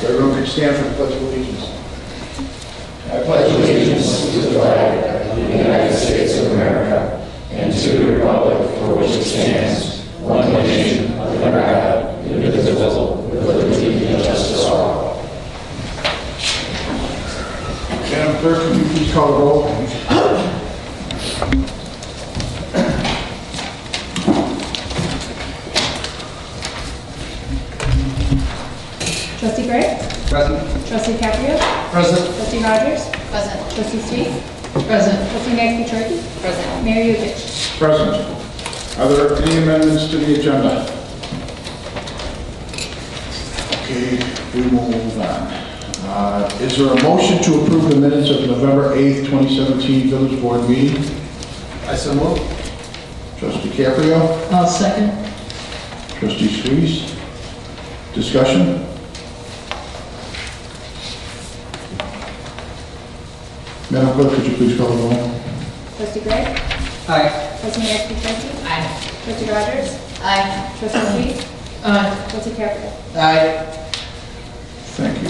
Everyone can stand for the Pledge of Allegiance. I pledge allegiance to the flag of the United States of America and to the republic for which it stands, one nation, under God, indivisible, with liberty and justice for all. Madam Clerk, can you please call the roll? Trustee Gray? Present. Trustee Caprio? Present. Trustee Rogers? Present. Trustee Street? Present. Trustee Turkey? Present. Mayor Yukich? Present. Are there any amendments to the agenda? Okay, we will move on. Is there a motion to approve the minutes of November 8th, 2017 Village Board meeting? I so move. Trustee Caprio? I'll second. Trustee Street? Discussion? Madam Clerk, could you please call the roll? Trustee Gray? Aye. Trustee Turkey? Aye. Trustee Rogers? Aye. Trustee Street? Aye. Trustee Caprio? Aye. Thank you.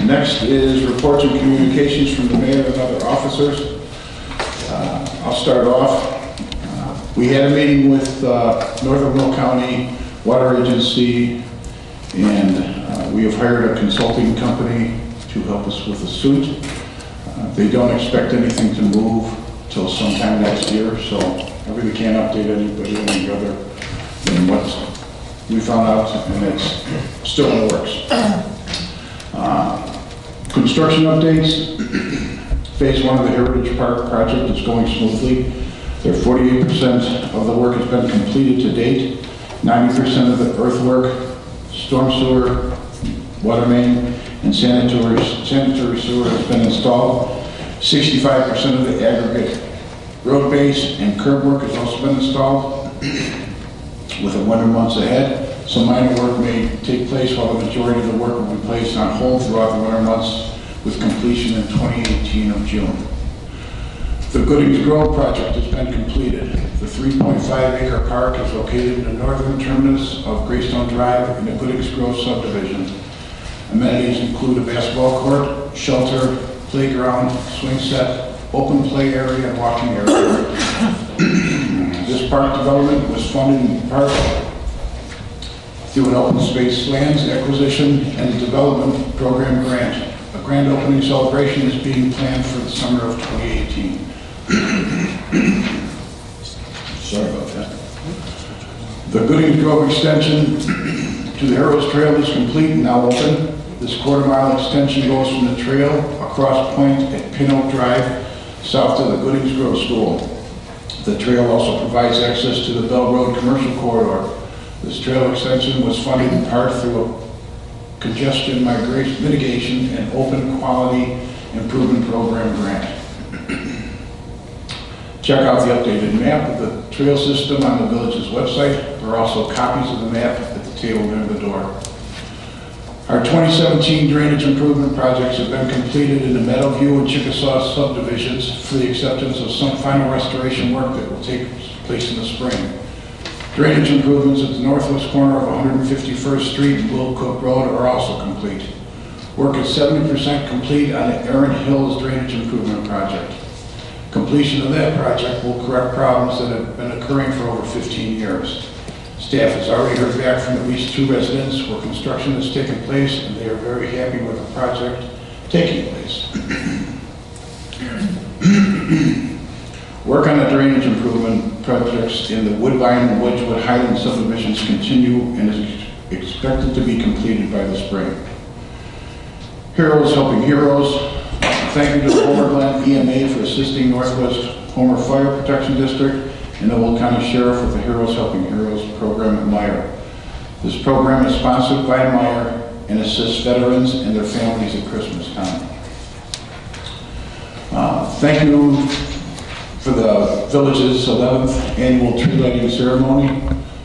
Next is reports and communications from the mayor and other officers. I'll start off. We had a meeting with Northern Will County Water Agency, and we have hired a consulting company to help us with the suit. They don't expect anything to move till sometime next year, so I really can't update anybody any other than what we found out, and it's still in the works. Construction updates. Phase 1 of the Heritage Park project is going smoothly. 48% of the work has been completed to date. 90% of the earthwork, storm sewer, water main, and sanitary sewer has been installed. 65% of the aggregate road base and curb work has also been installed. With the winter months ahead, some minor work may take place while the majority of the work will be placed on hold throughout the winter months, with completion in 2018 of June. The Goodings Grove project has been completed. The 3.5-acre park is located in the northern terminus of Greystone Drive in the Goodings Grove subdivision. Amenities include a basketball court, shelter, playground, swing set, open play area, and walking area. This park development was funded in part through an open space lands acquisition and development program grant. A grand opening celebration is being planned for the summer of 2018. Sorry about that. The Goodings Grove extension to the Heroes Trail is complete and now open. This quarter-mile extension goes from the trail across Point at Pin Oak Drive, south of the Goodings Grove School. The trail also provides access to the Bell Road commercial corridor. This trail extension was funded in part through a congestion mitigation and open quality improvement program grant. Check out the updated map of the trail system on the village's website. There are also copies of the map at the table near the door. Our 2017 drainage improvement projects have been completed in the Meadowview and Chickasaw subdivisions for the acceptance of some final restoration work that will take place in the spring. Drainage improvements at the northwest corner of 151st Street and Will Cook Road are also complete. Work is 70% complete on the Erin Hills Drainage Improvement Project. Completion of that project will correct problems that have been occurring for over 15 years. Staff has already heard back from at least 2 residents where construction has taken place, and they are very happy with the project taking place. Work on the drainage improvement projects in the Woodbine and Wedgewood Highland subdivisions continue and is expected to be completed by the spring. Heroes Helping Heroes. Thank you to the Homer Glen EMA for assisting Northwest Homer Fire Protection District and the Will County Sheriff with the Heroes Helping Heroes program at Meyer. This program is sponsored by Meyer and assists veterans and their families at Christmas time. Thank you for the village's 11th annual tree lighting ceremony.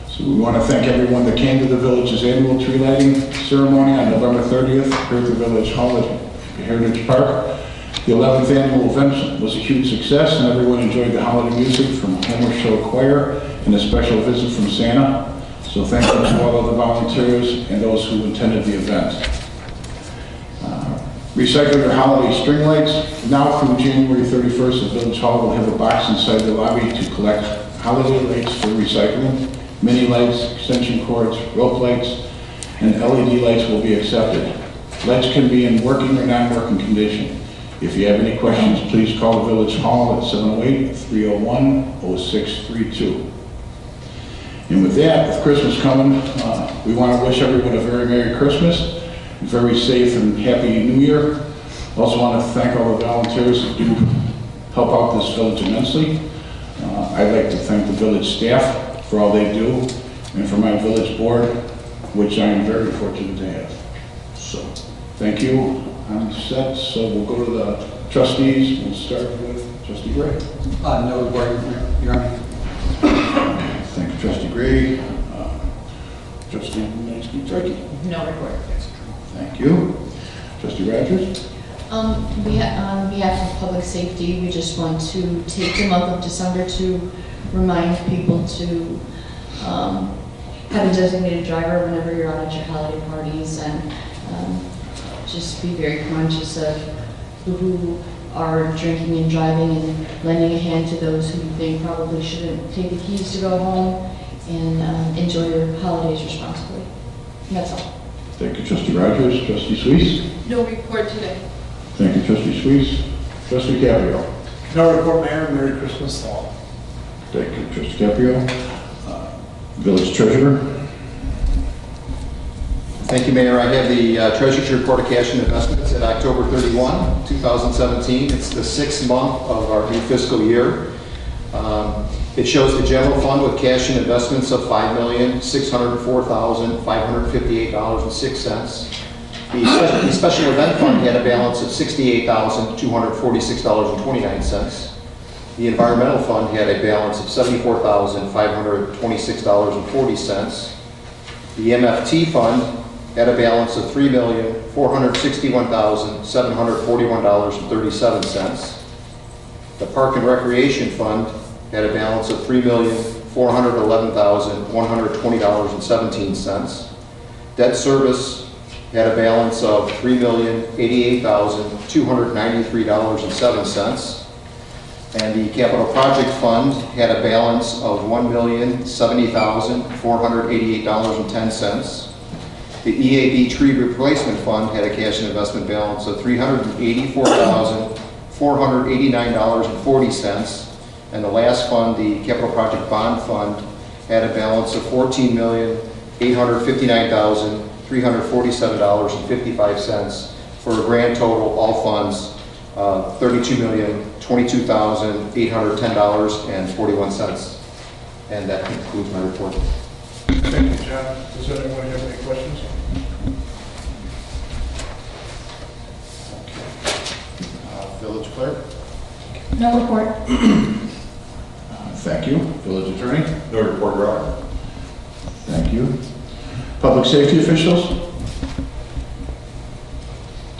So we want to thank everyone that came to the village's annual tree lighting ceremony on November 30th here at the Village Hall at Heritage Park. The 11th annual event was a huge success, and everyone enjoyed the holiday music from Homer Show Choir and a special visit from Santa. So thank you to all of the volunteers and those who attended the event. Recycle your holiday string lights. Now through January 31st, the Village Hall will have a box inside the lobby to collect holiday lights for recycling. Mini lights, extension cords, rope lights, and LED lights will be accepted. Lights can be in working or non-working condition. If you have any questions, please call the Village Hall at 708-301-0632. And with that, with Christmas coming, we want to wish everyone a very Merry Christmas, a very safe and happy New Year. Also want to thank all the volunteers that do help out this village immensely. I'd like to thank the village staff for all they do, and for my village board, which I am very fortunate to have. So, thank you. I'm set, so we'll go to the trustees. We'll start with Trustee Gray. No report, Your Honor. Thank you, Trustee Gray. Trustee Turkey. No report. Thank you. Trustee Rogers. On behalf of public safety, we just want to take the month of December to remind people to have a designated driver whenever you're out at your holiday parties, and just be very conscious of who are drinking and driving, and lending a hand to those who they probably shouldn't take the keys to go home, and enjoy your holidays responsibly. And that's all. Thank you, Trustee Rogers. Trustee Suisse. No report today. Thank you, Trustee Suisse. Trustee Caprio. No report, Mayor. Merry Christmas to all. Thank you, Trustee Caprio. Village Treasurer. Thank you, Mayor. I have the Treasurer's Report of Cash and Investments at October 31, 2017. It's the 6th month of our new fiscal year. It shows the general fund with cash and investments of $5,604,558.06. The special event fund had a balance of $68,246.29. The environmental fund had a balance of $74,526.40. The MFT fund had a balance of $3,461,741.37. The Park and Recreation Fund had a balance of $3,411,120.17. Debt service had a balance of $3,088,293.07. And the Capital Project Fund had a balance of $1,070,488.10. The EAB Tree Replacement Fund had a cash and investment balance of $384,489.40. And the last fund, the Capital Project Bond Fund, had a balance of $14,859,347.55 for a grand total, all funds, $32,022,810.41. And that concludes my report. Thank you, John. Does anyone have any questions? Village Clerk. No report. Thank you. Village Attorney. No report, Your Honor. Thank you. Public Safety Officials.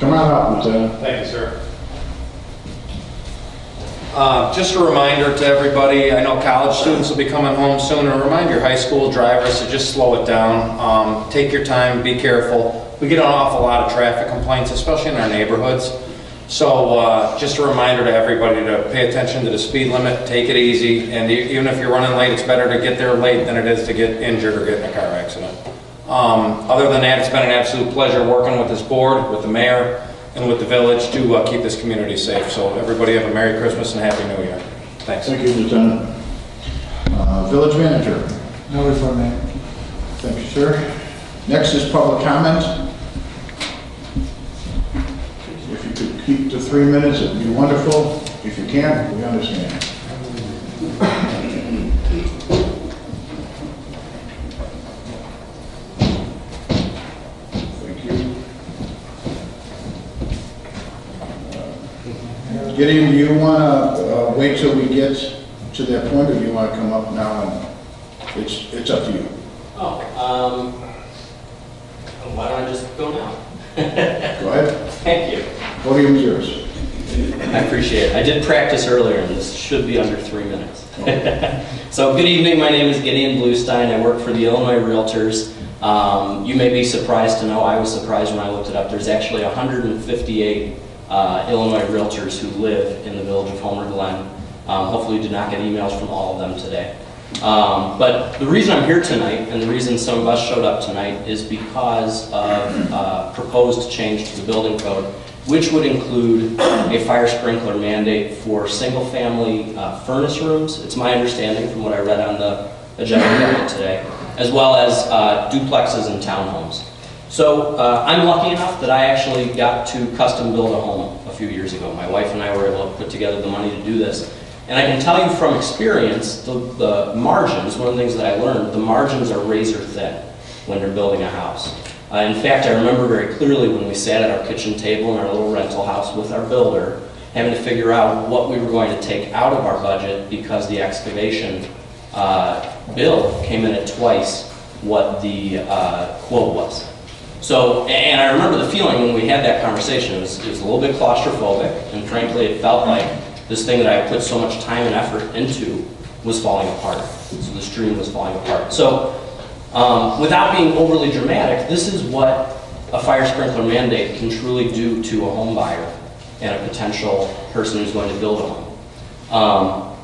Come on up, Lieutenant. Thank you, sir. Just a reminder to everybody, I know college students will be coming home soon, and remind your high school drivers to just slow it down. Take your time, be careful. We get an awful lot of traffic complaints, especially in our neighborhoods. So just a reminder to everybody to pay attention to the speed limit, take it easy, and even if you're running late, it's better to get there late than it is to get injured or get in a car accident. Other than that, it's been an absolute pleasure working with this board, with the mayor, and with the village to keep this community safe. So everybody have a Merry Christmas and Happy New Year. Thanks. Thank you, Lieutenant. Village Manager. No report, Mayor. Thank you, sir. Next is public comment. If you could keep to 3 minutes, it'd be wonderful. If you can't, we understand. Gideon, do you want to wait till we get to that point, or do you want to come up now? And it's up to you. Why don't I just go now? Go ahead. Thank you. Podium is yours. I appreciate it. I did practice earlier, and this should be under 3 minutes. So good evening. My name is Gideon Bluestein. I work for the Illinois Realtors. You may be surprised to know, I was surprised when I looked it up, there's actually 158 Illinois realtors who live in the village of Homer Glen. Hopefully you did not get emails from all of them today. But the reason I'm here tonight, and the reason some of us showed up tonight, is because of proposed change to the building code, which would include a fire sprinkler mandate for single-family furnace rooms. It's my understanding from what I read on the agenda today, as well as duplexes and townhomes. So I'm lucky enough that I actually got to custom build a home a few years ago. My wife and I were able to put together the money to do this. And I can tell you from experience, the margins, one of the things that I learned, the margins are razor thin when you're building a house. In fact, I remember very clearly when we sat at our kitchen table in our little rental house with our builder, having to figure out what we were going to take out of our budget because the excavation bill came in at twice what the quote was. So, and I remember the feeling when we had that conversation, it was a little bit claustrophobic, and frankly it felt like this thing that I put so much time and effort into was falling apart. So this dream was falling apart. So without being overly dramatic, this is what a fire sprinkler mandate can truly do to a home buyer and a potential person who's going to build a home.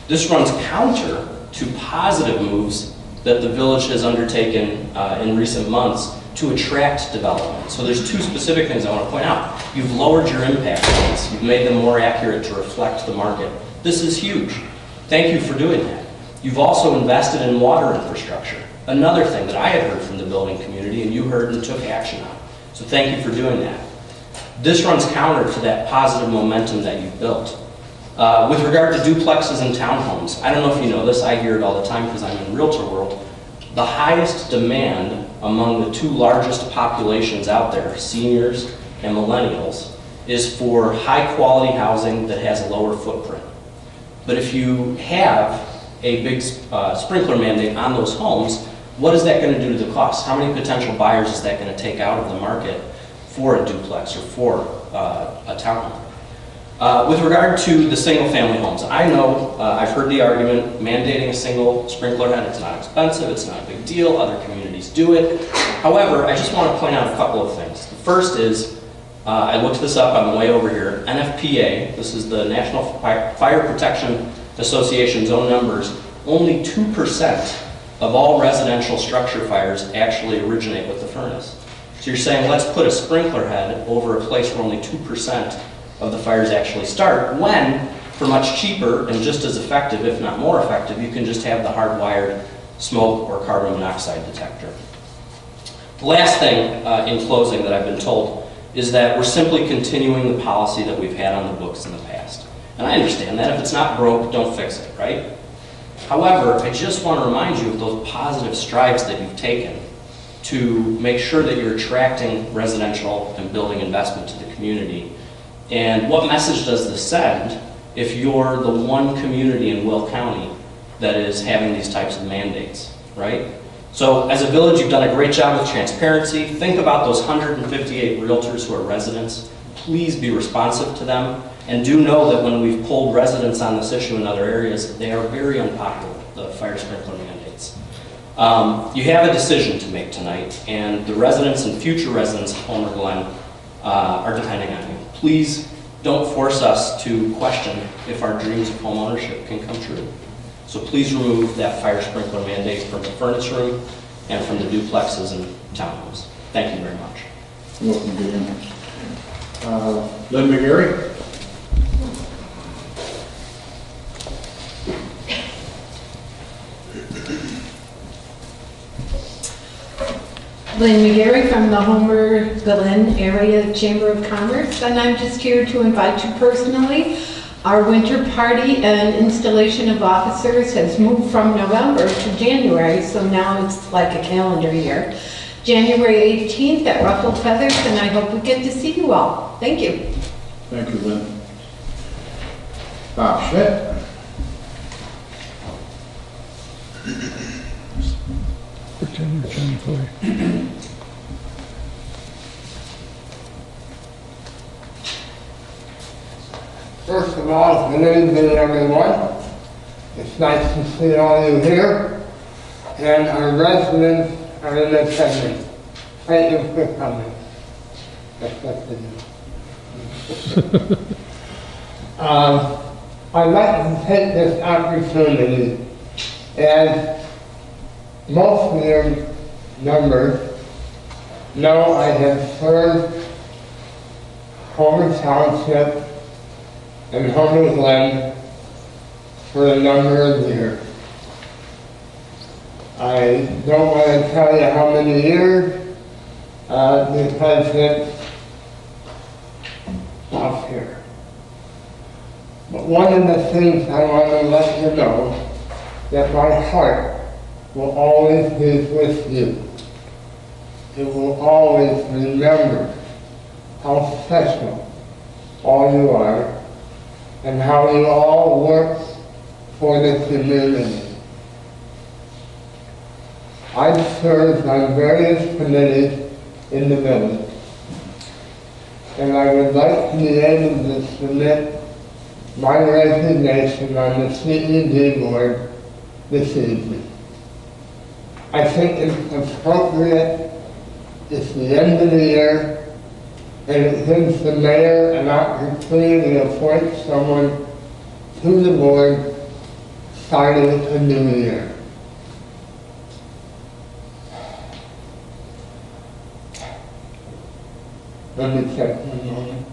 This runs counter to positive moves that the village has undertaken in recent months to attract development. So there's two specific things I want to point out. You've lowered your impact fees. You've made them more accurate to reflect the market. This is huge. Thank you for doing that. You've also invested in water infrastructure. Another thing that I had heard from the building community and you heard and took action on. So thank you for doing that. This runs counter to that positive momentum that you've built. With regard to duplexes and townhomes, I don't know if you know this, I hear it all the time because I'm in the realtor world. The highest demand among the two largest populations out there, seniors and millennials, is for high quality housing that has a lower footprint. But if you have a big sprinkler mandate on those homes, what is that going to do to the cost? How many potential buyers is that going to take out of the market for a duplex or for a townhome? With regard to the single-family homes, I know I've heard the argument mandating a single sprinkler head. It's not expensive, it's not a big deal, other communities do it. However, I just want to point out a couple of things. The first is, I looked this up on the way over here, NFPA, this is the National Fire Protection Association's own numbers, only 2% of all residential structure fires actually originate with the furnace. So you're saying let's put a sprinkler head over a place where only 2% of the fires actually start, when for much cheaper and just as effective, if not more effective, you can just have the hardwired smoke or carbon monoxide detector. The last thing in closing that I've been told is that we're simply continuing the policy that we've had on the books in the past. And I understand that. If it's not broke, don't fix it, right? However, I just want to remind you of those positive strides that you've taken to make sure that you're attracting residential and building investment to the community. And what message does this send if you're the one community in Will County that is having these types of mandates, right? So as a village, you've done a great job with transparency. Think about those 158 realtors who are residents. Please be responsive to them. And do know that when we've polled residents on this issue in other areas, they are very unpopular, the fire sprinkler mandates. You have a decision to make tonight, and the residents and future residents of Homer Glen are depending on you. Please don't force us to question if our dreams of home ownership can come true. So please remove that fire sprinkler mandate from the furnace room and from the duplexes and townhomes. Thank you very much. You're welcome, Glen. Glen McGarry? Glen McGarry from the Homer Glen Area Chamber of Commerce, and I'm just here to invite you personally. Our winter party and installation of officers has moved from November to January, so now it's like a calendar year. January 18th at Ruffled Feathers, and I hope we get to see you all. Thank you. Thank you, Glen. Bob Schmidt? First of all, good evening, everyone. It's nice to see all of you here. And our residents are in attendance. Thank you for coming. That's what to do. I'd like to take this opportunity, as most of your members know, I have served Homer Township and Homer Glen for a number of years. I don't want to tell you how many years, because it's off here. But one of the things I want to let you know, that my heart will always be with you. It will always remember how special all you are and how you all work for the community. I've served on various committees in the village, and I would like to be able to submit my resignation on the CED board this evening. I think it's appropriate. It's the end of the year, and it gives the mayor an opportunity to appoint someone to the board starting a new year. Let me check one moment.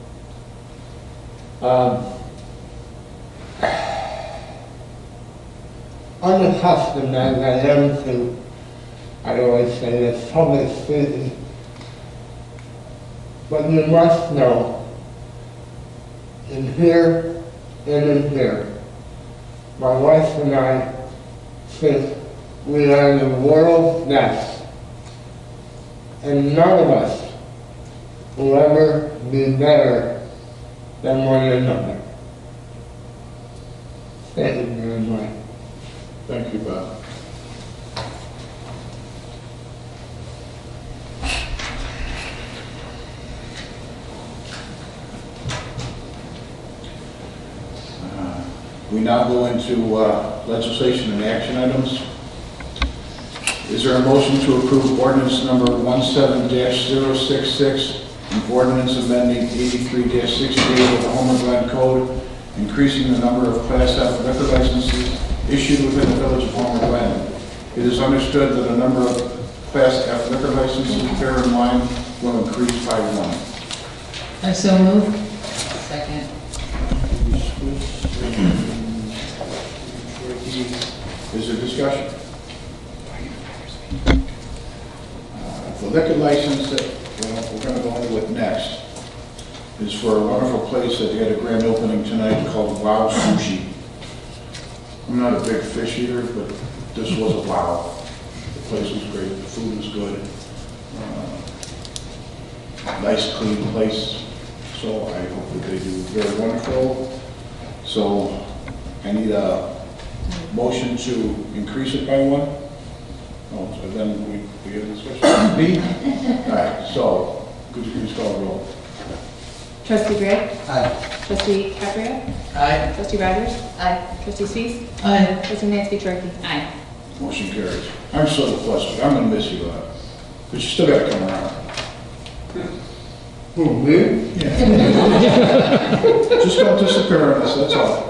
Unaccustomed as I am to, I always say this, public speaking, but you must know, in here and in here, my wife and I think we are the world's best, and none of us will ever be better than one another. Thank you very much. Thank you, Bob. We now go into legislation and action items. Is there a motion to approve ordinance number 17-066, an ordinance amending 83-68 of the Homer Glen Code, increasing the number of Class F liquor licenses issued within the village of Homer Glen? It is understood that the number of Class F liquor licenses, beer and wine, will increase by 1. I so move. Second. Is there discussion? The liquor license that we're going to go into with next is for a wonderful place that had a grand opening tonight called Wow Sushi. I'm not a big fish eater, but this was a wow. The place was great, the food was good. Nice, clean place. So I hope that they do very wonderful. So I need a motion to increase it by 1. Oh, so then we have discussion. B? All right, so could you please call the roll? Trustee Gray? Aye. Trustee Caprio? Aye. Trustee Rogers? Aye. Trustee Suisse? Aye. Trustee Mansky-Turkey? Aye. Motion carries. I'm so flustered. I'm going to miss you, but you still got to come around. Who, me? Yeah. Just don't disappear on us, that's all.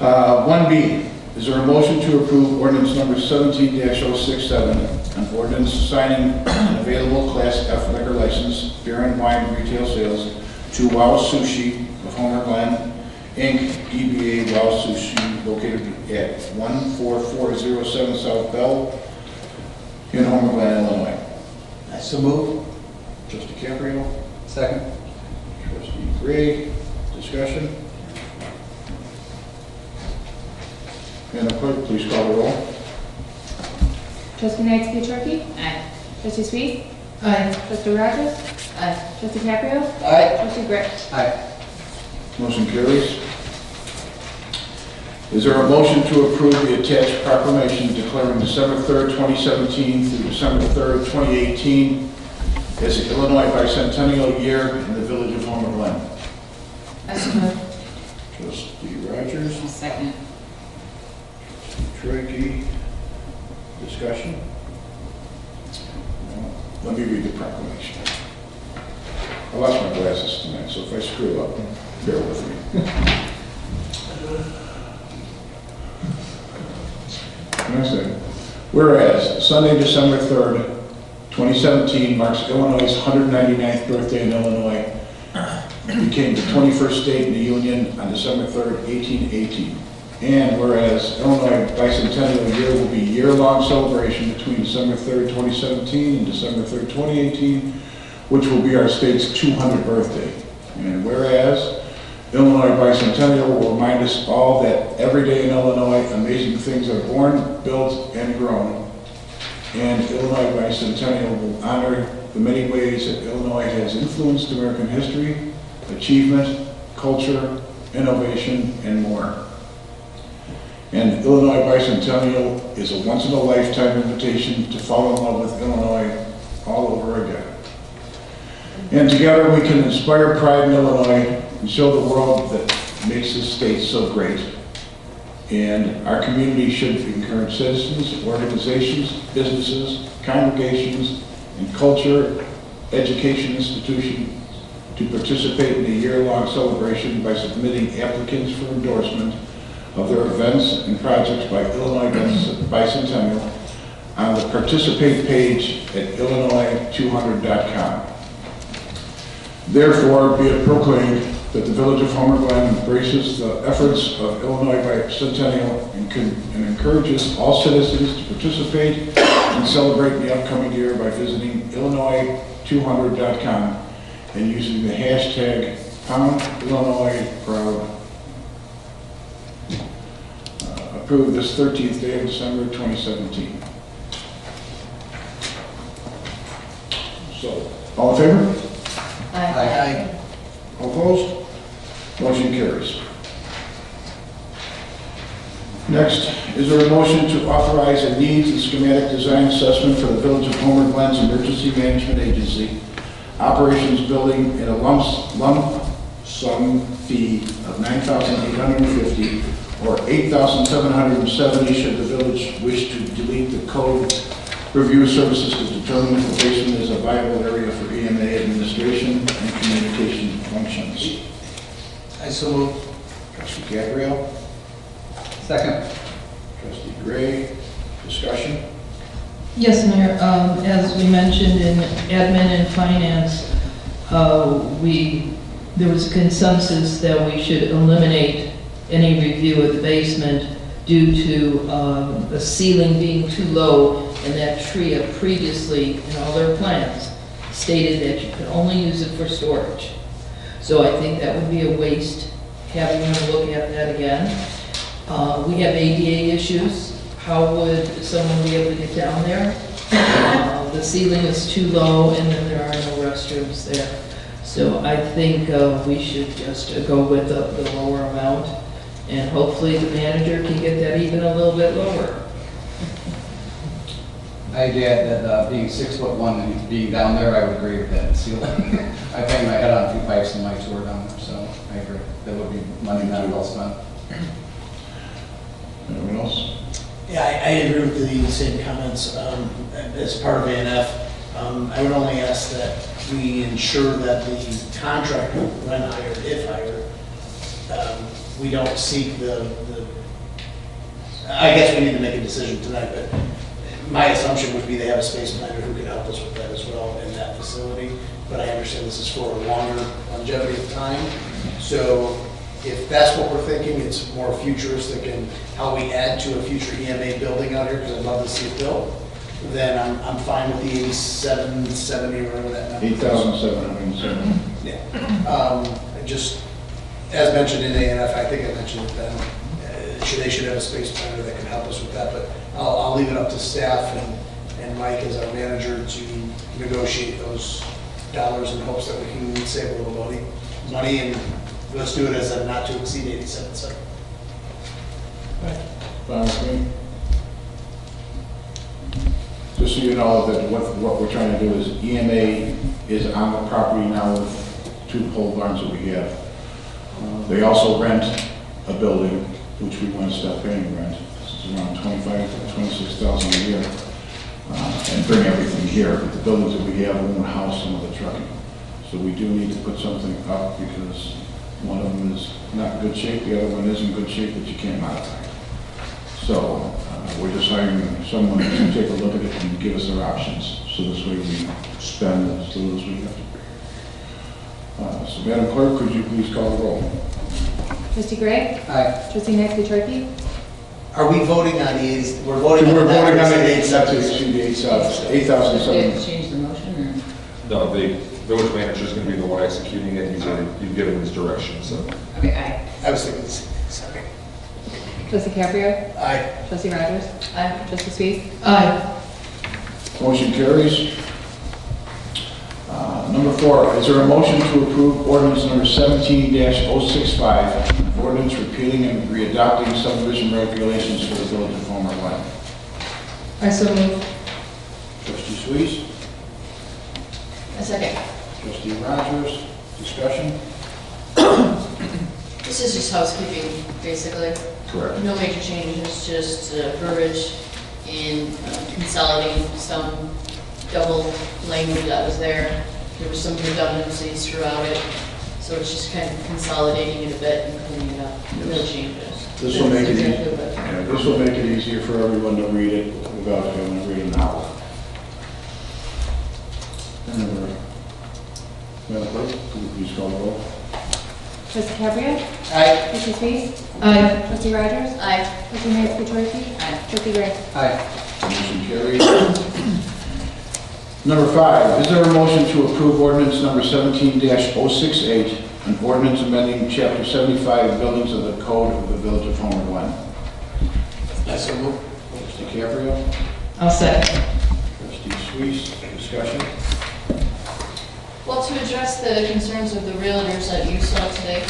1B, is there a motion to approve ordinance number 17-067, an ordinance assigning an available Class F liquor license, beer and wine retail sales, to Wow Sushi of Homer Glen, Inc., DBA Wow Sushi, located at 14407 South Bell in Homer Glen, Illinois? I so move. Trustee Caprio? Second. Trustee Gray, discussion? Madam Clerk, please call the roll. Trustee Mansky-Turkey? Aye. Trustee Suisse? Aye. Trustee Rogers? Aye. Trustee Caprio? Aye. Trustee Gray? Aye. Motion carries. Is there a motion to approve the attached proclamation declaring December 3rd, 2017 through December 3rd, 2018 as the Illinois Bicentennial Year in the Village of Homer Glen? I so move. Trustee Rogers, Second. Trustee Trichy, discussion? Let me read the proclamation. I lost my glasses tonight, so if I screw up, bear with me. What can I say? Whereas Sunday, December 3rd, 2017 marks Illinois' 199th birthday in Illinois. It became the 21st state in the Union on December 3rd, 1818. And whereas Illinois Bicentennial Year will be a year-long celebration between December 3rd, 2017 and December 3rd, 2018, which will be our state's 200th birthday. And whereas Illinois Bicentennial will remind us all that every day in Illinois, amazing things are born, built, and grown. And Illinois Bicentennial will honor the many ways that Illinois has influenced American history, achievement, culture, innovation, and more. And Illinois Bicentennial is a once-in-a-lifetime invitation to fall in love with Illinois all over again. And together we can inspire pride in Illinois and show the world that makes this state so great. And our community should encourage citizens, organizations, businesses, congregations, and culture, education institutions to participate in a year-long celebration by submitting applicants for endorsement of their events and projects by Illinois Bicentennial on the participate page at illinois200.com. Therefore, be it proclaimed that the Village of Homer Glen embraces the efforts of Illinois Bicentennial and encourages all citizens to participate and celebrate the upcoming year by visiting illinois200.com and using the hashtag #PoundIllinoisProud. Approved this 13th day of December 2017. So, all in favor? Aye. All opposed? Motion carries. Next, is there a motion to authorize a needs and schematic design assessment for the Village of Homer Glen's Emergency Management Agency, Operations Building in a lump sum fee of $9,850 or $8,770 should the village wish to delete the code review services to determine if the basement is a viable area for EMA administration and communication functions. I so move. Trustee Gabriel, Second. Trustee Gray, discussion? Yes, Mayor, as we mentioned in admin and finance, there was a consensus that we should eliminate any review of the basement due to the ceiling being too low, and that TRIA previously, in all their plans, stated that you could only use it for storage. So I think that would be a waste, having them look at that again. We have ADA issues. How would someone be able to get down there? The ceiling is too low, and then there are no restrooms there. So I think we should just go with the lower amount, and hopefully the manager can get that even a little bit lower. I'd add that being 6'1" and being down there, I would agree with that ceiling. I banged my head on 2 pipes in my tour down there, so I agree. That would be money not well spent. Anyone else? Yeah, I agree with the same comments. As part of ANF, I would only ask that we ensure that the contractor, when hired, if hired, we don't seek I guess we need to make a decision tonight, but my assumption would be they have a space planner who can help us with that as well in that facility. But I understand this is for a longer longevity of time. So if that's what we're thinking, it's more futuristic in how we add to a future EMA building out here, because I'd love to see it built, then I'm fine with the 8770 or whatever that number is. 8,770. Yeah. Just, as mentioned in ANF, I think I mentioned it then, they should have a space planner that can help us with that, but I'll leave it up to staff and Mike as our manager to negotiate those dollars in hopes that we can save a little money, and let's do it as a not to exceed 87.7. Fine with me. Just so you know that what we're trying to do is EMA is on the property now with 2 pole barns that we have. They also rent a building, which we want to stop paying rent. This is around $25,000 to $26,000 a year. and bring everything here. But the buildings that we have won't house some of the trucking. So we do need to put something up because one of them is not in good shape, the other one is in good shape, but you can't modify it. So we're just hiring someone to take a look at it and give us their options. So this way we spend as little as we have to. So Madam Clerk, could you please call the roll? Trustee Gray? Aye. Trustee Maxey-Turkey? Are we voting on these? We're voting on We're the voting on the 8 not to exceed the 8,700. Change the motion, or? No, the village manager is going to be the one executing it. You've given his direction, so. Okay, aye. I was thinking the same thing, sorry. Trustee Caprio? Aye. Trustee Rogers? Aye. Trustee Sweet? Aye. Motion carries. Number 4, is there a motion to approve ordinance number 17-065, ordinance repealing and readopting subdivision regulations for the village of Homer Glen? I so move. Trustee Sweet, A second. trustee Rogers, discussion? This is just housekeeping, basically. Correct. No major changes, just verbiage and consolidating some double language that was there. There was some redundancies throughout it, so it's just kind of consolidating it a bit and cleaning it up. No changes. This will make it easy. Exactly what- Yeah, this will make it easier for everyone to read it without having to read it now. Madam Clerk, could you please call the roll? Trustee Caprio? Aye. Trustee Sweet? Aye. Trustee Rogers? Aye. Trustee Maxey-Turkey? Aye. Trustee Gray? Aye. Motion carries. Number 5, is there a motion to approve ordinance number 17-068, an ordinance amending Chapter 75 Buildings of the Code of the Village of Homer Glen? I so move. Trustee Caprio, I'll second. trustee Sweet, discussion? Well, to address the concerns of the realtors that you saw today,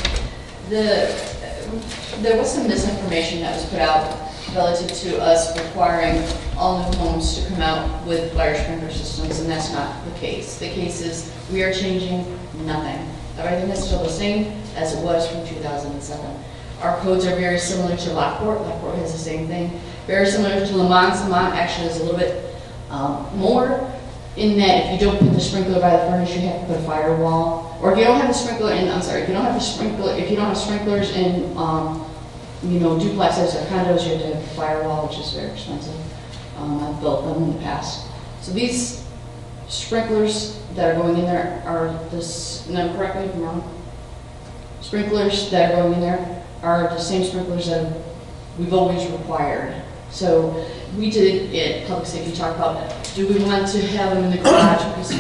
there was some misinformation that was put out relative to us requiring all new homes to come out with fire sprinkler systems, and that's not the case. The case is we are changing nothing. Everything is still the same as it was from 2007. Our codes are very similar to Lockport. Lockport has the same thing. Very similar to Lamont. Lamont actually is a little bit more in that if you don't put the sprinkler by the furnace, you have to put a firewall. Or if you don't have the sprinkler in, if you don't have sprinklers in, duplexes or condos, you have to have a firewall, which is very expensive. I've built them in the past. So these sprinklers that are going in there are no, correct me if I'm wrong. Sprinklers that are going in there are the same sprinklers that we've always required. So we did at Public Safety talk about, do we want to have them in the garage, because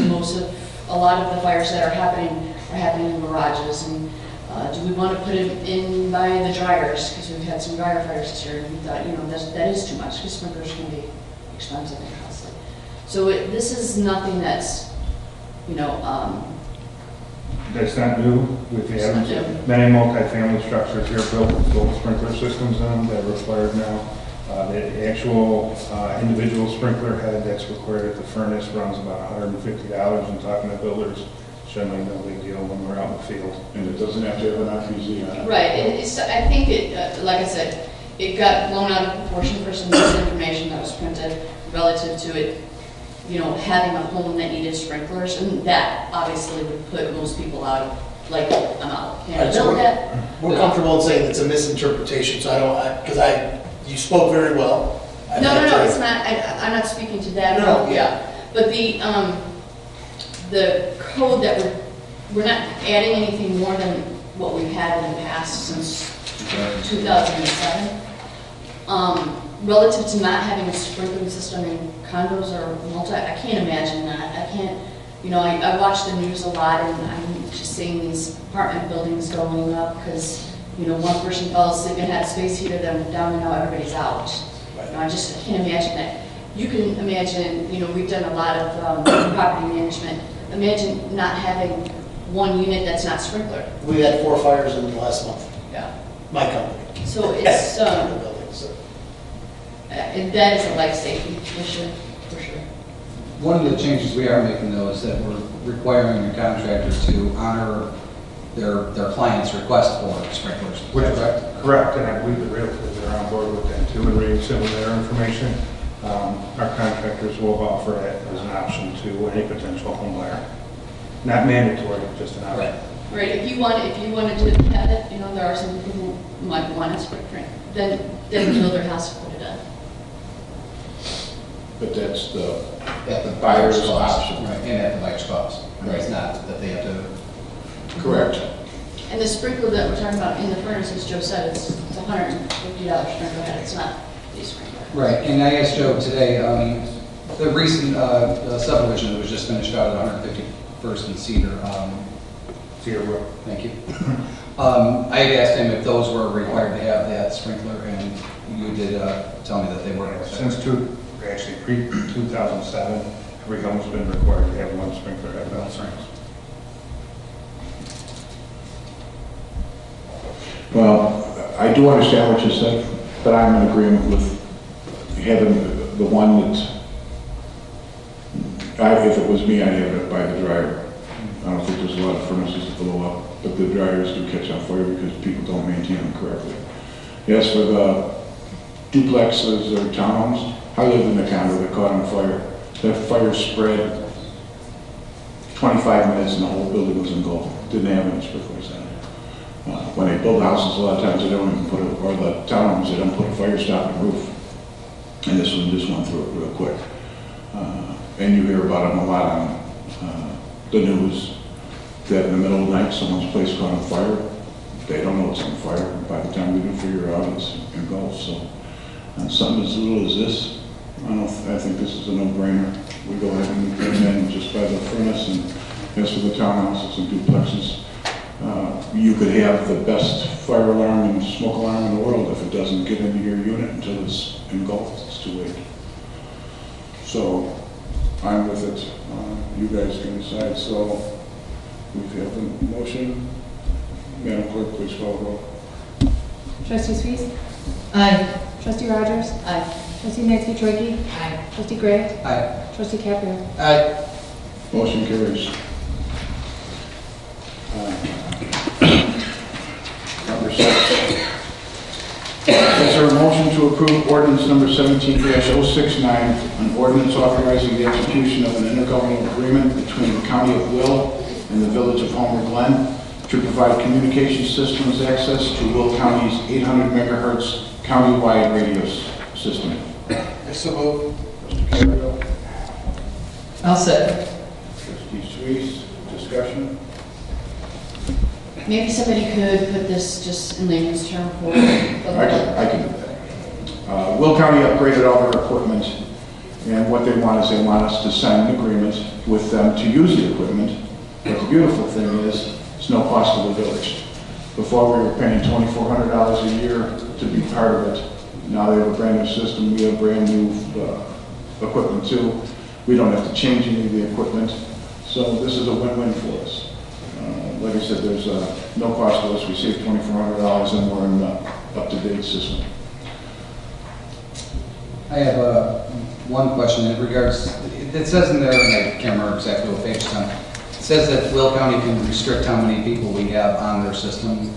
a lot of the fires that are happening in garages, and do we want to put it in by the dryers, because we've had some dryer fires this year, and we thought, that is too much, because sprinklers can be expensive and costly. So this is nothing that's, That's not new. We've had It's not new. many multi-family structures here built with dual sprinkler systems in them that are required now. The actual individual sprinkler head that's required at the furnace runs about $150, and talking to builders, it's generally no big deal when we're out in the field. And it doesn't have to have an RPZ on it. right, I think it, like I said, it got blown out of proportion for some misinformation that was printed relative to it, having a home that needed sprinklers, and that obviously would put most people out, like, I'm out. Can I build that? We're comfortable in saying it's a misinterpretation, so you spoke very well. No, it's not, I'm not speaking to that. No, yeah. But the code that we're not adding anything more than what we've had in the past since 2007. Relative to not having a sprinkling system in condos or I can't imagine that. I can't, I watch the news a lot, and I'm just seeing these apartment buildings going up because, one person fell asleep and had a space heater, then went down, and now everybody's out. I can't imagine that. You can imagine, we've done a lot of property management. Imagine not having one unit that's not sprinkler. We had 4 fires in the last month, Yeah. my company. So it's, The building, so. and that is a life safety issue, for sure. One of the changes we are making, though, is that we're requiring the contractor to honor their client's request for sprinklers. Which is Correct? correct, and I believe the realtors are on board with that too, and reading some of their information. our contractors will offer that as an option to any potential home buyer. Not mandatory, just an option. Right, if you wanted to have it, you know, there are some people who might want a sprinkler, then they would build their house and put it in. But that's At the buyer's buyer's cost. option. Right, and at the buyer's cost. Right. It's not that they have to. correct. And the sprinkler that we're talking about in the furnace, as Joe said, it's $150 sprinkler head, it's not a sprinkler. Right, and I asked Joe today, the recent subdivision that was just finished out at 151st and Cedar. Cedar Brook. Thank you. I had asked him if those were required to have that sprinkler, and you did tell me that they were. Since pre-2007, every home's been required to have one sprinkler head. That's right. Well, I do understand what you said, but I'm in agreement with having the one that, if it was me, I'd have it by the dryer. I don't think there's a lot of furnaces that blow up, but the dryers do catch on fire because people don't maintain them correctly. Yes, for the duplexes or townhomes, I lived in a condo that caught on fire. That fire spread 25 minutes and the whole building was engulfed. Didn't have any sprinklers in it. When they build houses, a lot of times they don't even put it, or the townhomes, they don't put a fire stop on the roof. And this one just went through it real quick. And you hear about them a lot on the news, that in the middle of the night, someone's place caught on fire. They don't know it's on fire. By the time they do figure out, it's engulfed. So, something as little as this, I think this is a no-brainer. We go ahead and recommend just by the furnace, and as for the townhouses and duplexes, you could have the best fire alarm and smoke alarm in the world. If it doesn't get into your unit until it's engulfed, it's too late. So I'm with it. You guys can decide. So we have a motion. Madam Clerk, please call the roll. Trustee Sweet? Aye. Trustee Rogers? Aye. Trustee Nancy Aye. Trustee Gray? Aye. Trustee Caprio? Aye. Motion carries. Number 6. Is there a motion to approve ordinance number 17-069, an ordinance authorizing the execution of an intergovernmental agreement between the County of Will and the Village of Homer Glen to provide communication systems access to Will County's 800 megahertz countywide radio system? So moved. Trustee Carriel, I'll second. Trustee Suisse, discussion? Maybe somebody could put this just in layman's term for. I can do that. Will County upgraded all their equipment, and what they want is they want us to sign an agreement with them to use the equipment. But the beautiful thing is, it's no cost to the village. Before we were paying $2,400 a year to be part of it. Now they have a brand new system, we have brand new equipment too. We don't have to change any of the equipment. So this is a win-win for us. Like I said, there's no cost to us. We save $2,400 and we're in an up-to-date system. I have one question in regards, it says in there, and I can't remember exactly what page it's on, it says that Will County can restrict how many people we have on their system.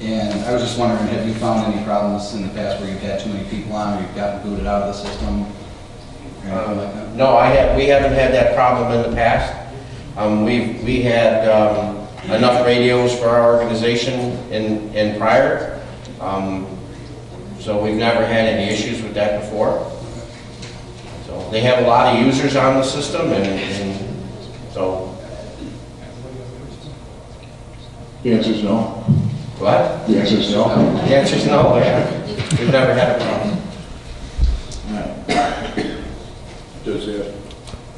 And I was just wondering, have you found any problems in the past where you've had too many people on, or you've gotten booted out of the system? Or anything like that? No, we haven't had that problem in the past. We had enough radios for our organization in prior. So we've never had any issues with that before. So they have a lot of users on the system, and so. The answer is no. What? The answer is no. The answer is no, yeah. We've never had a problem. Does that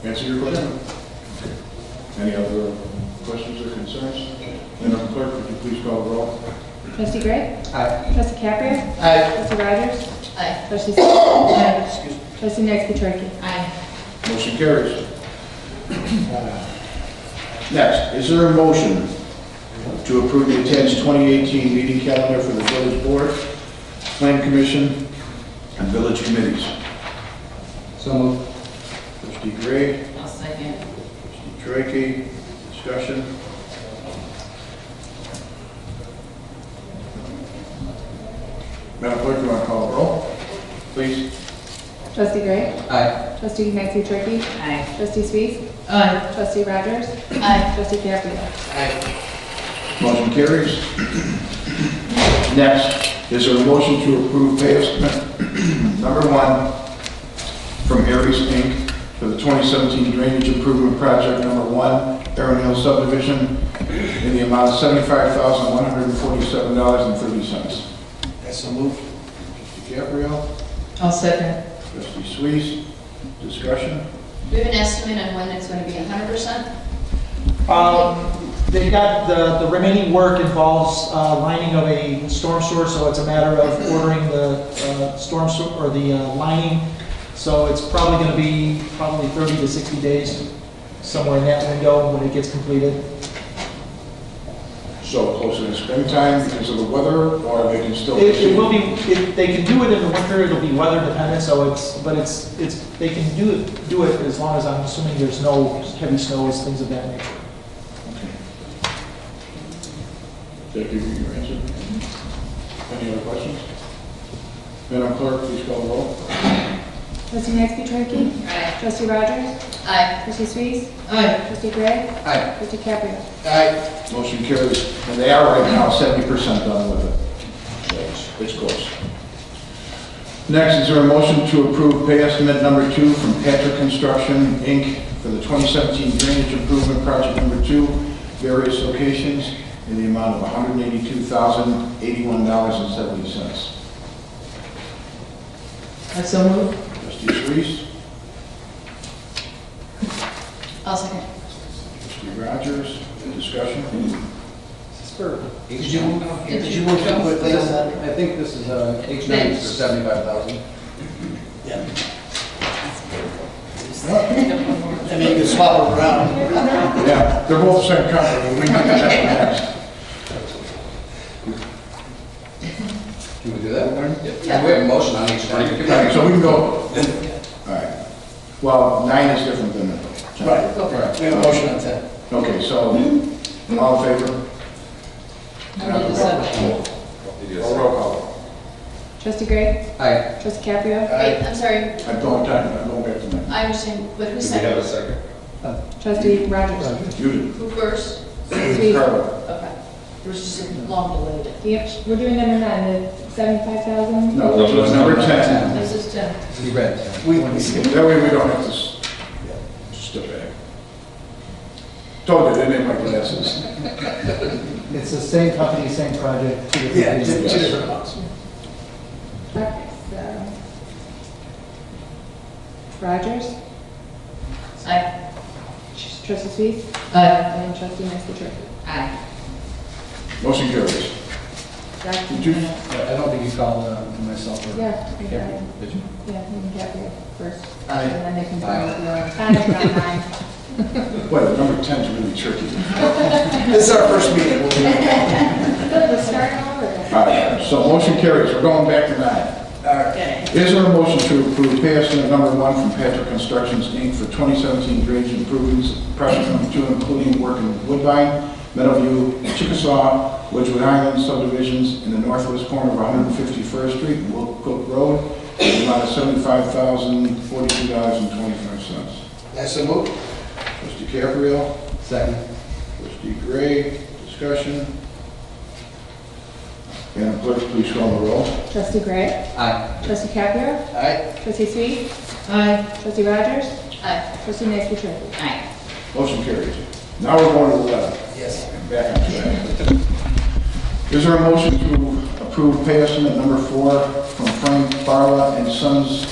answer your question? Any other questions or concerns? Madam Clerk, would you please call the roll? Trustee Gray? Aye. Trustee Caprio? Aye. Trustee Rogers? Aye. Trustee Sweet? Trustee Nancy Aye. Motion carries. Next, is there a motion to approve the attached 2018 meeting calendar for the Village Board, Plan Commission, and Village Committees? So moved. Trustee Gray, I'll second. Trustee Trachey, discussion? Madam Clerk, you want to call the roll, please? Trustee Gray? Aye. Trustee Matthew Turkey? Aye. Trustee Sweet? Aye. Trustee Rogers? Aye. Trustee Caprio? Motion carries. Next, is there a motion to approve pay estimate number 1 from Aries Inc. for the 2017 Drainage Improvement Project number 1, Erin Hill subdivision, in the amount of $75,147.30. That's so moved. Trustee Caprio, I'll second. Trustee Sweet, discussion? Do we have an estimate on when it's going to be 100%? They got, the remaining work involves lining of a storm sewer, so it's a matter of ordering the storm sewer, or the lining. So it's probably going to be 30 to 60 days, somewhere in that window when it gets completed. So close to the springtime because of the weather, or they can still? It will be, they can do it in the winter, it'll be weather dependent, so they can do it as long as, I'm assuming there's no heavy snows, things of that nature. Did I give you your answer? Any other questions? Madam Clerk, please call the roll. Trustee Matthew Turkey? Aye. Trustee Rogers? Aye. Trustee Sweet? Aye. Trustee Gray? Aye. Trustee Caprio? Aye. Motion carries. And they are right now 70% done with it. So it's close. Next, is there a motion to approve pay estimate number 2 from Patrick Construction, Inc. for the 2017 Drainage Improvement Project number 2, various locations, in the amount of $182,081.70. I so move. Trustee Reese, I'll second. Trustee Rogers, discussion? Did you move too quickly on that? I think this is H9 for 75,000. Yeah. I mean, you can swap it around. Yeah, they're both the same company. We can get that next. Can we do that? Yeah. We have a motion on H9. Right, so we can go, all right. Well, 9 is different than 10. Right, okay. We have a motion on 10. Okay, so, all in favor? Roll call. Trustee Gray? Aye. Trustee Caprio? Wait, I'm sorry. I'm going back to 9. I understand, but who Do we have a seconded? second? Trustee Rogers? You do. Who first? Sweet. Carla. Okay. There was just a long delay. Yep, we're doing number 9, the 75,000? No, so it's number 10. This is 10. He read. That way we don't have to step back. Told you, they made my glasses. It's the same company, same project. Two different Yeah, phases. two different amounts. Okay, so. Rogers? Aye. Trustee Sweet? Aye. And Trustee Matthew Turkey? Aye. Motion carries. Did you? I don't think you called myself or Yeah. Caprio, did you? Yeah, you can Caprio first. Aye. And then they can go Aye. with the other. Boy, the number 10 is really tricky. This is our first meeting. We'll do it. We're starting over. All right, so motion carries. We're going back to 9. All right. Is there a motion to approve pay estimate number 1 from Patrick Constructions, Inc. for 2017 drainage improvements, project number 2, including work in Woodbine, Meadowview, Chickasaw, Wedgewood Island subdivisions in the northwest corner of 151st Street and Will Cook Road, in the amount of $75,042.25. I so moved. Trustee Caprio, Second. Trustee Gray, discussion. Madam Clerk, please call the roll. Trustee Gray? Aye. Trustee Caprio? Aye. Trustee Sweet? Aye. Trustee Rogers? Aye. Trustee Matthew Turkey? Aye. Motion carries. Now we're going to 11. Yes. Back on track. Is there a motion to approve pay estimate number 4 from Frank Barla and Sons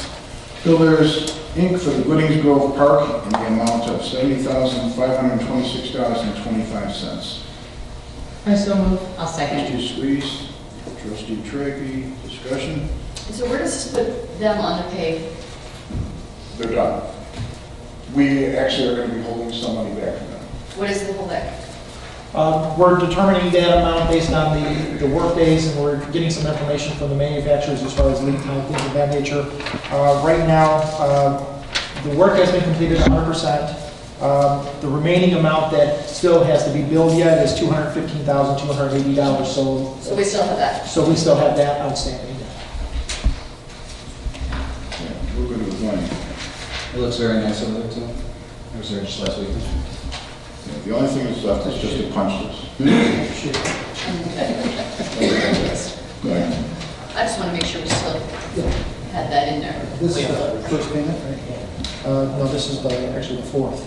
Builders, Inc. for the Goodings Grove Park in the amount of $70,526.25? I so move. I'll second. Trustee Squeeze, Trustee Tracey, discussion? So where does this put them on the pay? They're done. We actually are going to be holding some money back from them. What is the whole deck? We're determining that amount based on the work days, and we're getting some information from the manufacturers as far as lead time, things of that nature. Right now, the work has been completed 100%. The remaining amount that still has to be billed yet is $215,280. So we still have that. So we still have that outstanding. we're good with Glen. It looks very nice over there too. I was there just last week. Yeah, the only thing that's left is just to punch this. Go ahead. I just want to make sure we still had that in there. This is the first payment, right? No, this is actually the fourth.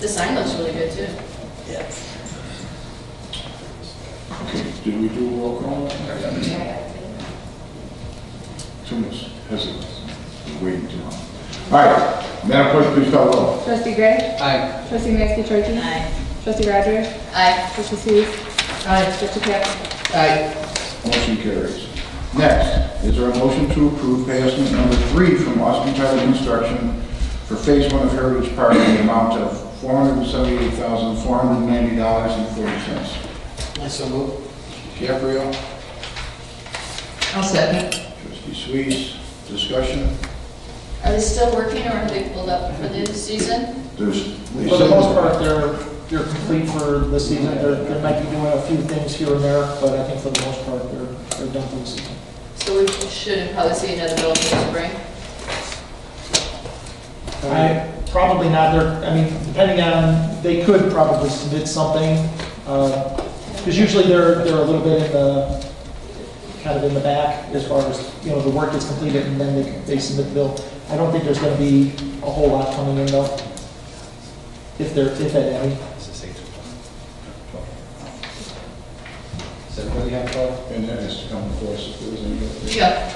The sign looks really good too. Yeah. Okay, did we do a roll call? Too much hesitant, waiting too long. All right, Madam Clerk, please call the roll. Trustee Gray? Aye. Trustee Mansky-Turkey? Aye. Trustee Rogers? Aye. Trustee Sweet? Aye. Trustee Cap? Aye. Motion carries. Next, is there a motion to approve pay estimate number 3 from Austin Tyler Construction for Phase 1 of Heritage Park in the amount of $478,490.40. I so move. Caprio, I'll second. Trustee Sweet, discussion. Are they still working or are they pulled up for the season? There's. For the most part, they're complete for the season. They might be doing a few things here and there, but I think for the most part, they're done for the season. So we should probably see another bill in the spring? Probably not. I mean, depending on, they could probably submit something, because usually they're a little bit in the, kind of in the back as far as, you know, the work is completed and then they submit the bill. I don't think there's going to be a whole lot coming in though, if at any. Does everybody have 12? And that has to come before us if there was any. Yeah.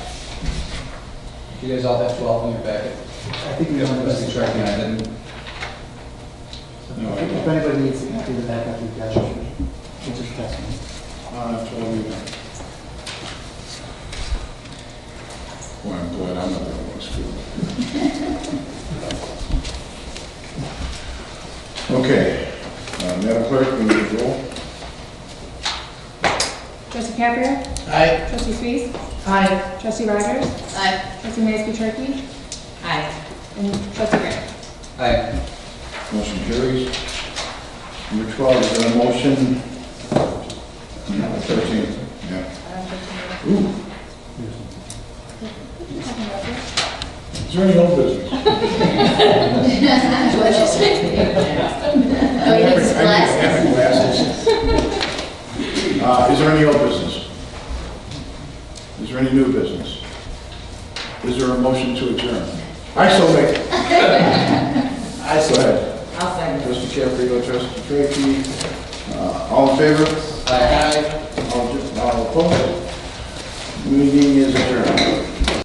You guys all have 12 in your packet? I think we Just don't must be tracking, I didn't. No, I If don't. anybody needs to do the backup, we've got it. We'll just pass them. That's what we got. Well, I'm glad I'm not the only one screwed. Okay, Madam Clerk, we need to roll. Trustee Caprio? Aye. Trustee Sweet? Aye. Trustee Rogers? Aye. Trustee Mansky-Turkey? Aye. And Trustee Gray? Aye. Motion carries. Number 12, is there a motion? No, 13, yeah. Ooh. Is there any old business? What'd you say? Oh, you need some glasses? Is there any old business? Is there any new business? Is there a motion to adjourn? I so make. I so ahead. I'll second. Trustee Caprio, Trustee Trachey, all in favor? Aye. All opposed? Meeting is adjourned.